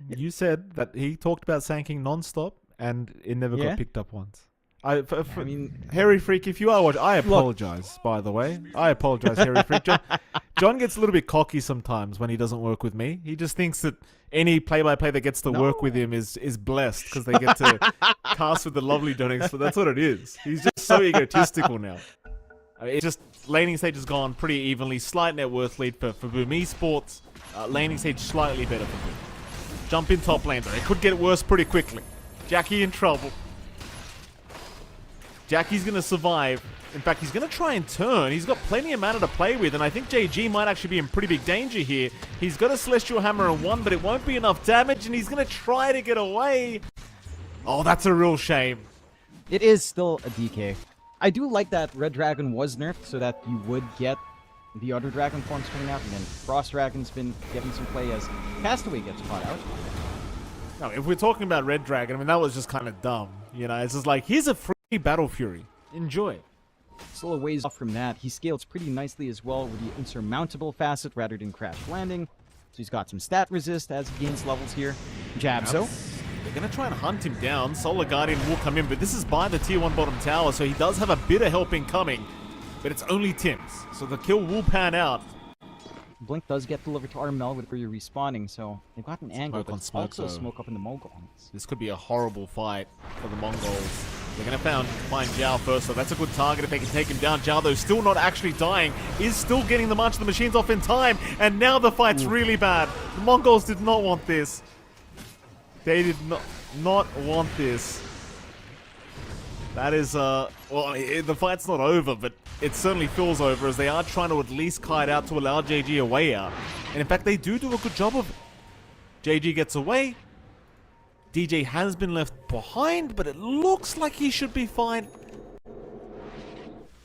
You said that he talked about sanking non-stop, and it never got picked up once. I mean, Hairy Freak, if you are watching, I apologize, by the way. I apologize, Hairy Freak. John gets a little bit cocky sometimes when he doesn't work with me. He just thinks that any play-by-play that gets to work with him is blessed because they get to cast with the lovely Jonix. So that's what it is. He's just so egotistical now. I mean, it's just laning stage has gone pretty evenly. Slight net worth lead for Boom Esports. Laning stage slightly better for Boom. Jump in top lane, though. It could get worse pretty quickly. Jackie in trouble. Jackie's going to survive. In fact, he's going to try and turn. He's got plenty of mana to play with, and I think JG might actually be in pretty big danger here. He's got a Celestial Hammer in one, but it won't be enough damage, and he's going to try to get away. Oh, that's a real shame. It is still a DK. I do like that Red Dragon was nerfed so that you would get the other Dragon forms coming out, and then Frost Dragon's been getting some play as Castaway gets caught out. No, if we're talking about Red Dragon, I mean, that was just kind of dumb. You know, it's just like, here's a free Battle Fury. Enjoy. Still a ways off from that. He scales pretty nicely as well with the insurmountable facet rather than crash landing. So he's got some stat resist as he gains levels here. Jabzo. They're going to try and hunt him down. Solar Guardian will come in, but this is by the tier 1 bottom tower, so he does have a bit of help incoming. But it's only Tim's, so the kill will pan out. Blink does get delivered to Armel where you're respawning, so they've got an angle, but also smoke up in the Mongols. This could be a horrible fight for the Mongols. They're going to find Zhao first, so that's a good target if they can take him down. Zhao, though, still not actually dying, is still getting the March of the Machines off in time, and now the fight's really bad. The Mongols did not want this. They did not want this. That is, well, the fight's not over, but it certainly feels over as they are trying to at least kite out to allow JG a way out. And in fact, they do a good job of it. JG gets away. DJ has been left behind, but it looks like he should be fine.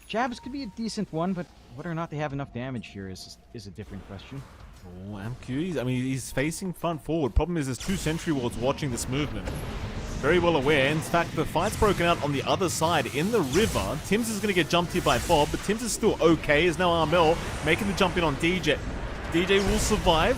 Jabs could be a decent one, but whether or not they have enough damage here is a different question. Oh, MQ, I mean, he's facing front forward. Problem is there's 2 sentry wards watching this movement. Very well aware. In fact, the fight's broken out on the other side in the river. Tim's is going to get jumped here by Bob, but Tim's is still okay. Is now Armel making the jump in on DJ. DJ will survive.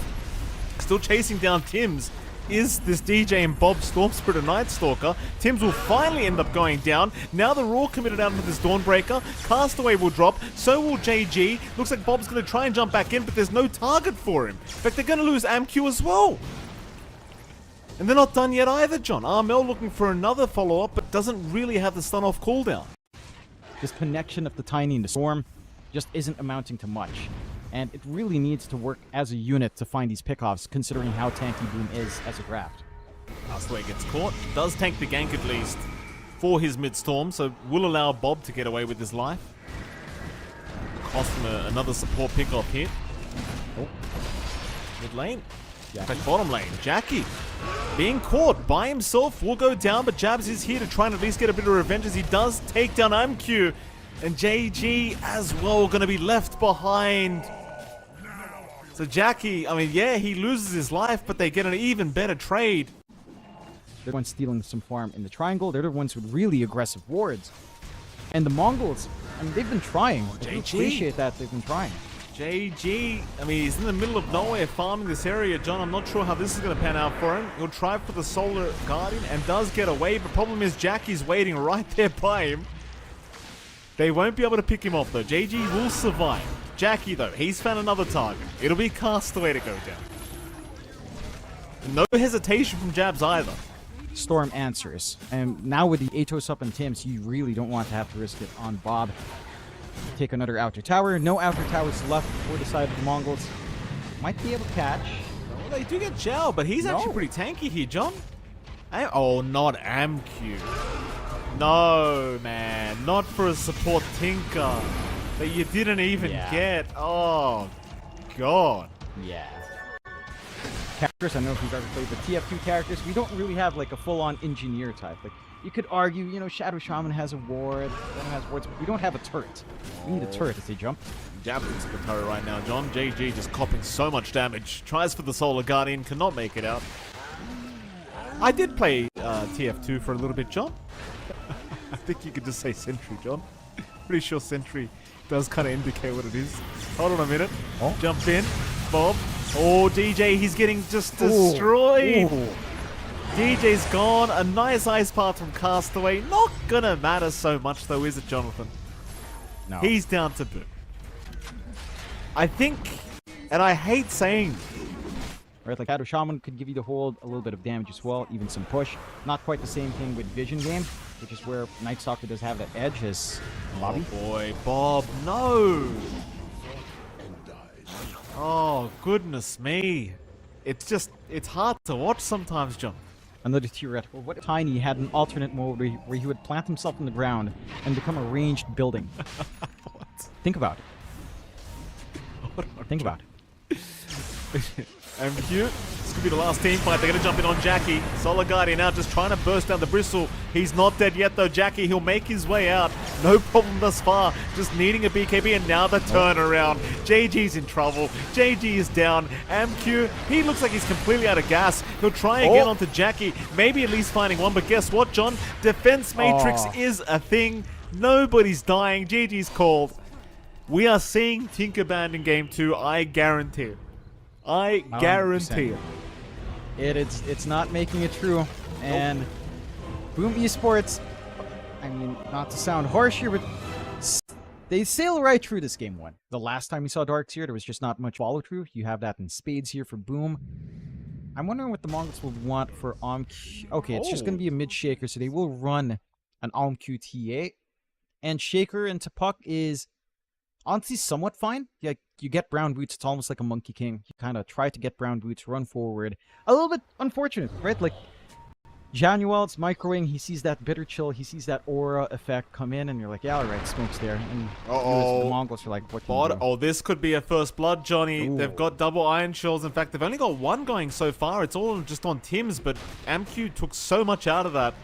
Still chasing down Tim's. Is this DJ and Bob Storm Spirit or Night Stalker? Tim's will finally end up going down. Now the Raw committed out into this Dawnbreaker. Castaway will drop. So will JG. Looks like Bob's going to try and jump back in, but there's no target for him. In fact, they're going to lose AMQ as well. And they're not done yet either, John. Armel looking for another follow-up, but doesn't really have the stun-off cooldown. This connection of the Tiny and the Storm just isn't amounting to much. And it really needs to work as a unit to find these pickoffs, considering how tanky Boom is as a draft. Castaway gets caught. Does tank the gank at least for his mid-storm, so will allow Bob to get away with his life. Cost him another support pickoff hit. Oh. Mid lane. In fact, bottom lane. Jackie being caught by himself will go down, but Jabs is here to try and at least get a bit of revenge as he does take down MQ. And JG as well going to be left behind. So Jackie, I mean, yeah, he loses his life, but they get an even better trade. They're the ones stealing some farm in the triangle. They're the ones with really aggressive wards. And the Mongols, I mean, they've been trying. I appreciate that they've been trying. JG, I mean, he's in the middle of nowhere farming this area, John. I'm not sure how this is going to pan out for him. He'll try for the Solar Guardian and does get away, but problem is Jackie's waiting right there by him. They won't be able to pick him off, though. JG will survive. Jackie, though, he's found another target. It'll be Castaway to go down. No hesitation from Jabs either. Storm answers. And now with the Atos up and Tim's, you really don't want to have to risk it on Bob. Take another outer tower. No outer towers left for the side of the Mongols. Might be able to catch. Well, they do get Zhao, but he's actually pretty tanky here, John. Oh, not AMQ. No, man. Not for a support Tinker that you didn't even get. Oh, God. Yeah. Characters, I don't know if you've ever played the TF2 characters. We don't really have like a full-on engineer type. Like, you could argue, you know, Shadow Shaman has a ward, Venom has wards, but we don't have a turret. We need a turret as they jump. Javelins for the turret right now, John. JG just copping so much damage. Tries for the Solar Guardian, cannot make it out. I did play TF2 for a little bit, John. I think you could just say Sentry, John. Pretty sure Sentry does kind of indicate what it is. Hold on a minute. Oh. Jump in. Bob Oh, DJ, he's getting just destroyed. Ooh. DJ's gone. A nice ice path from Castaway. Not gonna matter so much though, is it, Jonathan? No. He's down to boot. I think, and I hate saying, Right, like Shadow Shaman could give you the hold, a little bit of damage as well, even some push. Not quite the same thing with Vision Game, which is where Night Stalker does have that edge as Bobby. oh boy, Bob, no. Oh, goodness me. It's hard to watch sometimes, John. Another theoretical. What if Tiny had an alternate mode where he would plant himself in the ground and become a ranged building? What? Think about it. Think about it. And here, this could be the last team fight. They're going to jump in on Jackie. Solar Guardian now just trying to burst down the bristle. He's not dead yet though, Jackie. He'll make his way out. No problem thus far. Just needing a BKB and now the turnaround. JG's in trouble. JG is down. MQ, he looks like he's completely out of gas. He'll try again onto Jackie. Maybe at least finding one. But guess what, John? Defense Matrix is a thing. Nobody's dying. GG's called. We are seeing Tinkerband in Game 2. I guarantee it. I guarantee 100%. It's not making it true. And Boom Esports, I mean, not to sound harsh here, but they sail right through this Game 1. The last time we saw Darks here, there was just not much follow-through. You have that in spades here for Boom. I'm wondering what the Mongols will want for OMQ. Okay, it's just going to be a mid-shaker, so they will run an OMQ TA. And Shaker into Puck is honestly somewhat fine. Like, you get brown boots, it's almost like a Monkey King. You kind of try to get brown boots, run forward. A little bit unfortunate, right? Like, Januel's microwing, he sees that bitter chill, he sees that aura effect come in, and you're like, yeah, alright, smoke's there. And the Mongols are like, what can you do? Oh, this could be a first blood, Johnny. Ooh. They've got double iron shells. In fact, they've only got one going so far. It's all just on Tim's, but MQ took so much out of that.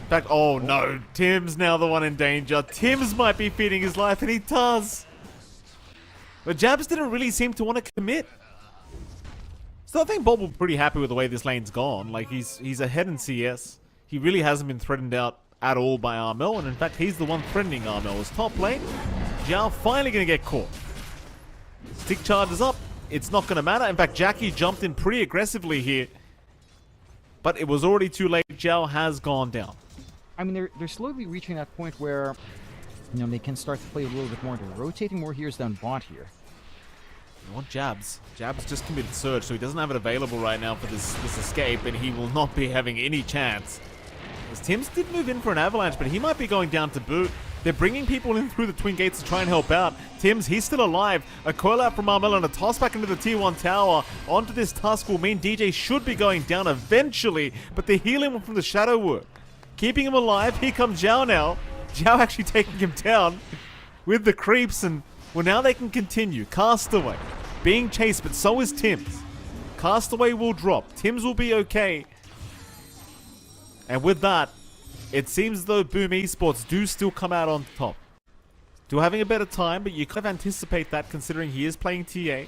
In fact, oh no, Tim's now the one in danger. Tim's might be feeding his life, and he does. But Jabs didn't really seem to want to commit. So I think Bob will be pretty happy with the way this lane's gone. Like, he's ahead in CS. He really hasn't been threatened out at all by Armel, and in fact, he's the one threatening Armel's top lane. Jiao finally going to get caught. Stick charges up. It's not going to matter. In fact, Jackie jumped in pretty aggressively here. But it was already too late. Jiao has gone down. I mean, they're slowly reaching that point where, you know, they can start to play a little bit more. They're rotating more heroes down bot here. You want Jabs. Jabs just committed Surge, so he doesn't have it available right now for this escape, and he will not be having any chance. As Tim's did move in for an avalanche, but he might be going down to boot. They're bringing people in through the twin gates to try and help out. Tim's, he's still alive. A coil out from Armel and a toss back into the T1 tower. Onto this tusk will mean DJ should be going down eventually, but the healing from the shadow work. Keeping him alive. Here comes Jiao now. Jiao actually taking him down with the creeps, and well, now they can continue. Castaway being chased, but so is Tim's. Castaway will drop. Tim's will be okay. And with that, it seems as though Boom Esports do still come out on top. Still having a better time, but you kind of anticipate that considering he is playing TA.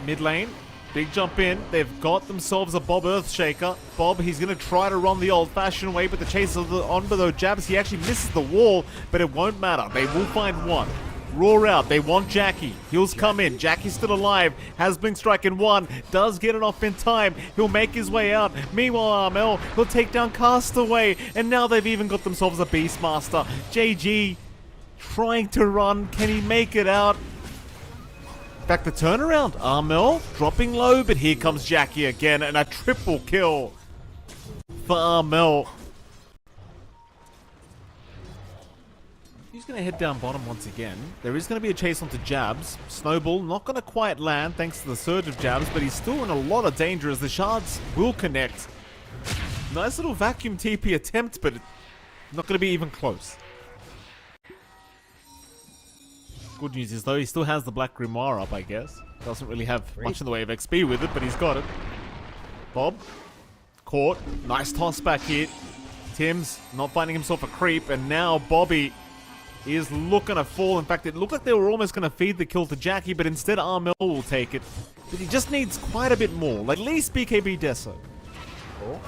Mid lane. Big jump in. They've got themselves a Bob Earthshaker. Bob, he's going to try to run the old-fashioned way, but the chase is on by those Jabs. He actually misses the wall, but it won't matter. They will find one. Roar out. They want Jackie. Heels come in. Jackie's still alive. Has been striking one. Does get it off in time. He'll make his way out. Meanwhile, Armel, he'll take down Castaway. And now they've even got themselves a Beastmaster. JG trying to run. Can he make it out? Back the turnaround. Armel dropping low, but here comes Jackie again, and a triple kill for Armel. He's going to head down bottom once again. There is going to be a chase onto Jabs. Snowball not going to quite land thanks to the surge of Jabs, but he's still in a lot of danger as the shards will connect. Nice little vacuum TP attempt, but not going to be even close. Good news is, though, he still has the Black Grimoire up, I guess. Doesn't really have much in the way of XP with it, but he's got it. Bob, caught. Nice toss back here. Tim's not finding himself a creep, and now Bobby is looking to fall. In fact, it looked like they were almost going to feed the kill to Jackie, but instead Armel will take it. But he just needs quite a bit more, like at least BKB Deso.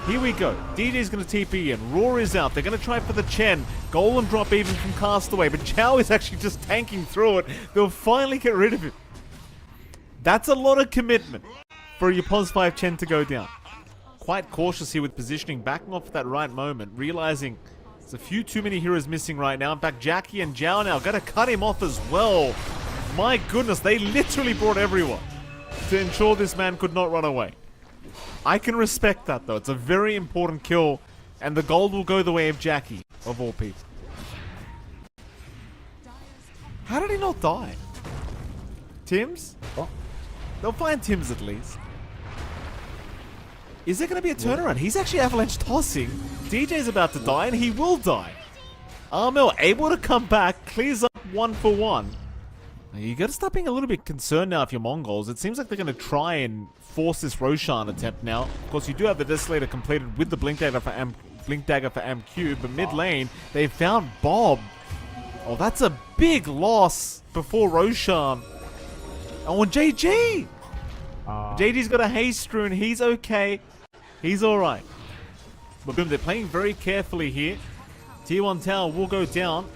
Here we go. DJ's going to TP in. Roar is out. They're going to try for the Chen. Golem drop even from Castaway, but Chow is actually just tanking through it. They'll finally get rid of him. That's a lot of commitment for your +5 Chen to go down. Quite cautious here with positioning, backing off at that right moment, realizing there's a few too many heroes missing right now. In fact, Jackie and Zhao now going to cut him off as well. My goodness, they literally brought everyone to ensure this man could not run away. I can respect that though. It's a very important kill, and the gold will go the way of Jackie, of all people. How did he not die? Tims? Oh. They'll find Tims at least. Is there going to be a turnaround? He's actually avalanche tossing. DJ's about to die, and he will die. Armel able to come back, clears up 1 for 1. You got to start being a little bit concerned now if you're Mongols. It seems like they're going to try and force this Roshan attempt now. Of course, you do have the Desolator completed with the Blink Dagger for MQ, but mid lane, they've found Bob. Oh, that's a big loss before Roshan. Oh, and JG! JG's got a haste rune. He's okay. He's alright. But boom, they're playing very carefully here. Tier 1 tower will go down.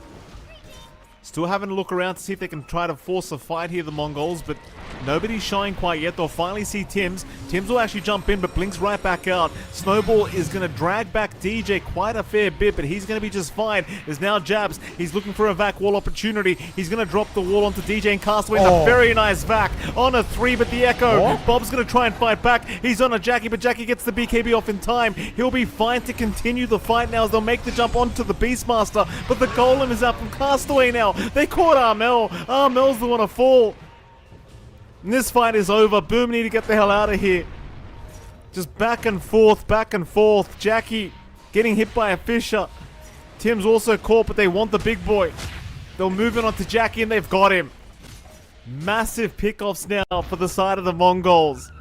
Still having a look around to see if they can try to force a fight here, the Mongols, but nobody's showing quite yet. They'll finally see Tims. Tims will actually jump in, but blinks right back out. Snowball is going to drag back DJ quite a fair bit, but he's going to be just fine. There's now Jabs. He's looking for a vac wall opportunity. He's going to drop the wall onto DJ and Castaway. A very nice vac on a 3, but the Echo. Bob's going to try and fight back. He's on a Jackie, but Jackie gets the BKB off in time. He'll be fine to continue the fight now as they'll make the jump onto the Beastmaster, but the Golem is out from Castaway now. They caught Armel. Armel's the one to fall. And this fight is over. Boom, need to get the hell out of here. Just back and forth, back and forth. Jackie getting hit by a Fisher. Tim's also caught, but they want the big boy. They'll move it on to Jackie, and they've got him. Massive pickoffs now for the side of the Mongols.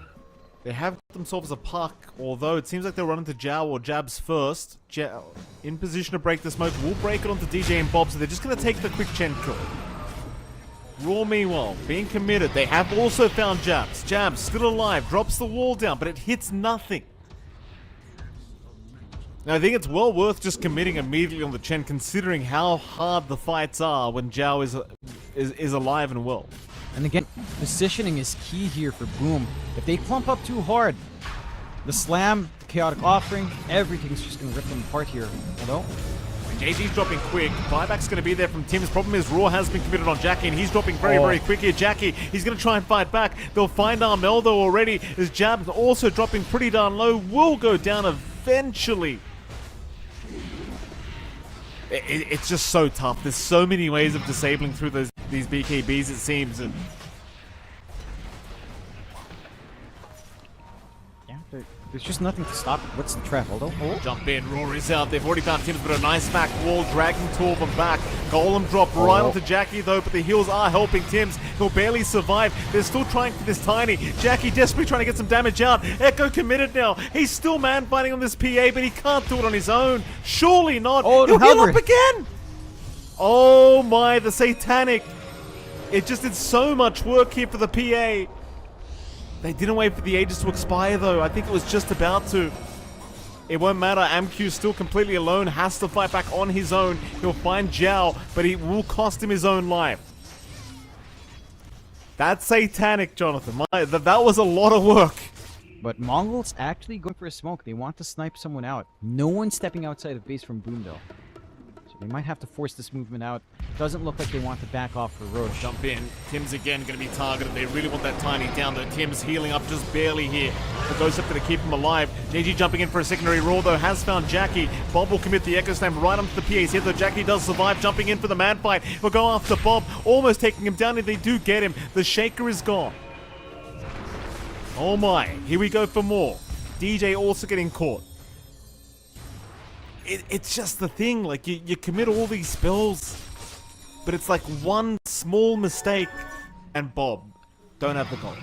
They have themselves a puck, although it seems like they'll run into Zhao or Jabs first. Zhao in position to break the smoke. Will break it onto DJ and Bob, so they're just going to take the quick Chen kill. Raw, meanwhile, being committed. They have also found Jabs. Jabs still alive, drops the wall down, but it hits nothing. Now, I think it's well worth just committing immediately on the Chen, considering how hard the fights are when Zhao is alive and well. And again, positioning is key here for Boom. If they clump up too hard, the slam, the chaotic offering, everything's just going to rip them apart here. Although, JG's dropping quick. Buyback's going to be there from Tim's. Problem is, Raw has been committed on Jackie, and he's dropping very, very quick here. Jackie, he's going to try and fight back. They'll find Armel, though, already. His Jab's also dropping pretty darn low. Will go down eventually. It's just so tough. There's so many ways of disabling through these BKBs, it seems. And yeah, there's just nothing to stop it. What's the trap? Although, jump in, Roar is out. They've already found Tims, but a nice back wall, dragging two of them back. Golem drop right onto Jackie, though, but the heals are helping Tims. He'll barely survive. They're still trying for this tiny. Jackie desperately trying to get some damage out. Echo committed now. He's still man fighting on this PA, but he can't do it on his own. Surely not. He'll heal up again. Oh my, the Satanic. It just did so much work here for the PA. They didn't wait for the Aegis to expire, though. I think it was just about to. It won't matter. Amq's still completely alone. Has to fight back on his own. He'll find Zhao, but it will cost him his own life. That's Satanic, Jonathan. That was a lot of work. But Mongols actually going for a smoke. They want to snipe someone out. No one stepping outside of base from Boom, though. So they might have to force this movement out. Doesn't look like they want to back off for Roche. Jump in. Tim's again going to be targeted. They really want that tiny down, though. Tim's healing up just barely here. The Ghost up going to keep him alive. JG jumping in for a secondary roar, though, has found Jackie. Bob will commit the Echo Slam right onto the PA's head, though Jackie does survive, jumping in for the man fight. He'll go after Bob, almost taking him down, and they do get him. The Shaker is gone. Oh my, here we go for more. DJ also getting caught. It's just the thing, like, you commit all these spells, but it's like one small mistake, and Bob, don't have the goal.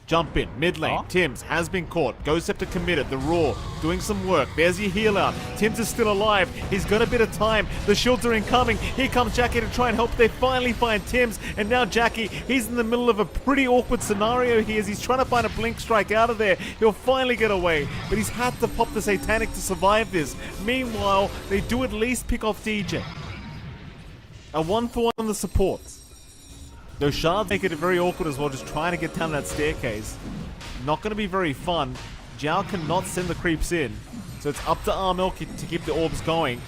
Jump in, mid lane. Tims has been caught. Goceptor committed. The Raw doing some work. There's your heal out. Tims is still alive. He's got a bit of time. The shields are incoming. Here comes Jackie to try and help. They finally find Tims. And now Jackie, he's in the middle of a pretty awkward scenario here as he's trying to find a blink strike out of there. He'll finally get away. But he's had to pop the Satanic to survive this. Meanwhile, they do at least pick off DJ. A 1-for-1 on the supports. Those shards make it very awkward as well, just trying to get down that staircase. Not going to be very fun. Zhao cannot send the creeps in. So it's up to Armel to keep the orbs going.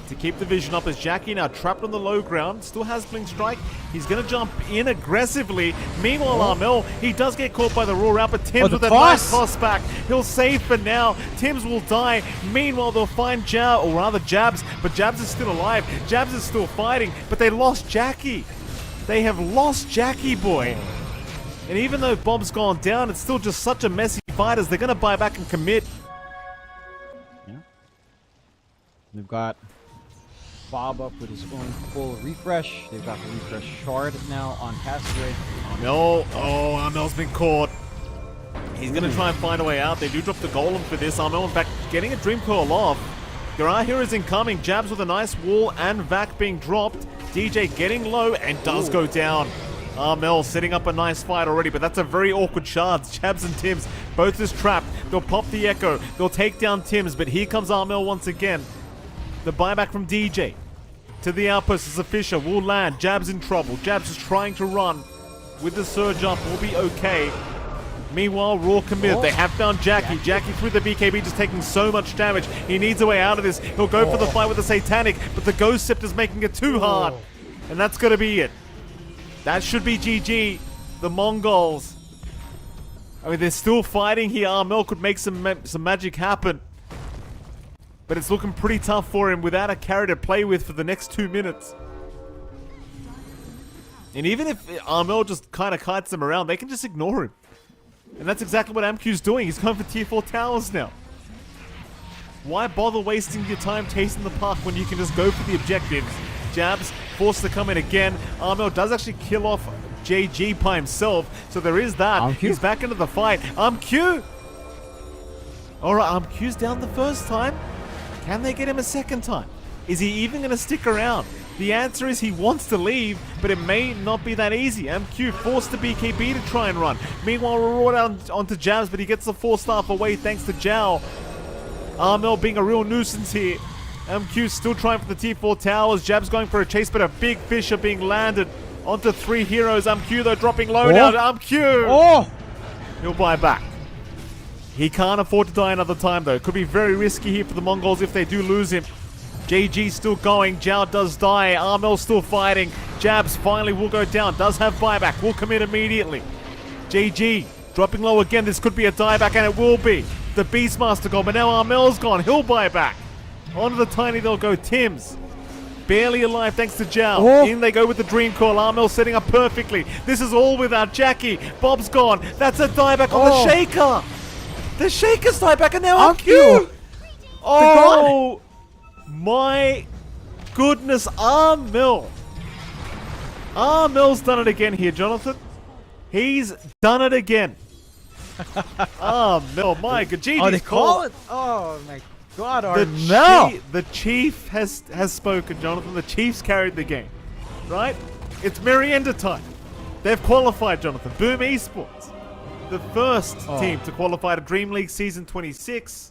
To keep the vision up as Jackie now trapped on the low ground. Still has Blink Strike. He's going to jump in aggressively. Meanwhile, Armel, he does get caught by the raw route, but Tims with a nice toss back. He'll save for now. Tims will die. Meanwhile, they'll find Zhao, or rather Jabs, but Jabs is still alive. Jabs is still fighting, but they lost Jackie. They have lost Jackie boy. And even though Bob's gone down, it's still just such a messy fight as they're going to buy back and commit. Yeah. They've got Bob up with his own full refresh. They've got the refresh shard now on Castaway. Armel, Armel's been caught. He's going to try and find a way out. They do drop the golem for this. Armel, in fact, getting a Dream Coil off. There are heroes incoming. Jabs with a nice wall and Vac being dropped. DJ getting low and does go down. Armel setting up a nice fight already, but that's a very awkward shards. Jabs and Tims, both is trapped. They'll pop the Echo. They'll take down Tims, but here comes Armel once again. The buyback from DJ. To the outpost as a Fisher will land. Jabs in trouble. Jabs is trying to run. With the surge up, will be okay. Meanwhile, Raw committed. They have found Jackie. Jackie through the BKB just taking so much damage. He needs a way out of this. He'll go for the fight with the Satanic, but the Ghost Scepter's making it too hard. And that's going to be it. That should be GG. The Mongols. I mean, they're still fighting here. Armel could make some magic happen. But it's looking pretty tough for him without a carry to play with for the next 2 minutes. And even if Armel just kind of kites them around, they can just ignore him. And that's exactly what AMQ's doing. He's going for tier 4 towers now. Why bother wasting your time chasing the puck when you can just go for the objectives? Jabs forced to come in again. Armel does actually kill off JG by himself. So there is that. He's back into the fight. AMQ! Alright, AMQ's down the first time. Can they get him a second time? Is he even going to stick around? The answer is he wants to leave, but it may not be that easy. MQ forced the BKB to try and run. Meanwhile, we're down onto Jabs, but he gets the 4-staff away thanks to Zhao. Armel being a real nuisance here. MQ still trying for the tier 4 towers. Jabs going for a chase, but a big fish are being landed onto 3 heroes. MQ though dropping low now to MQ. He'll buy back. He can't afford to die another time though. Could be very risky here for the Mongols if they do lose him. JG still going. Zhao does die. Armel still fighting. Jabs finally will go down. Does have buyback. Will commit immediately. JG dropping low again. This could be a dieback, and it will be. The Beastmaster gone, but now Armel's gone. He'll buy back. Onto the tiny they'll go. Tims. Barely alive thanks to Zhao. In they go with the Dream Coil. Armel setting up perfectly. This is all without Jackie. Bob's gone. That's a dieback on the Shaker. The Shaker's dieback, and now AMQ. Oh! My goodness, Armel. Armel's done it again here, Jonathan. He's done it again. Armel, my god. Oh, they call it? Oh, my god, Armel. The Chief has spoken, Jonathan. The Chiefs carried the game, right? It's Merienda time. They've qualified, Jonathan. Boom Esports. The first team to qualify to Dream League Season 26.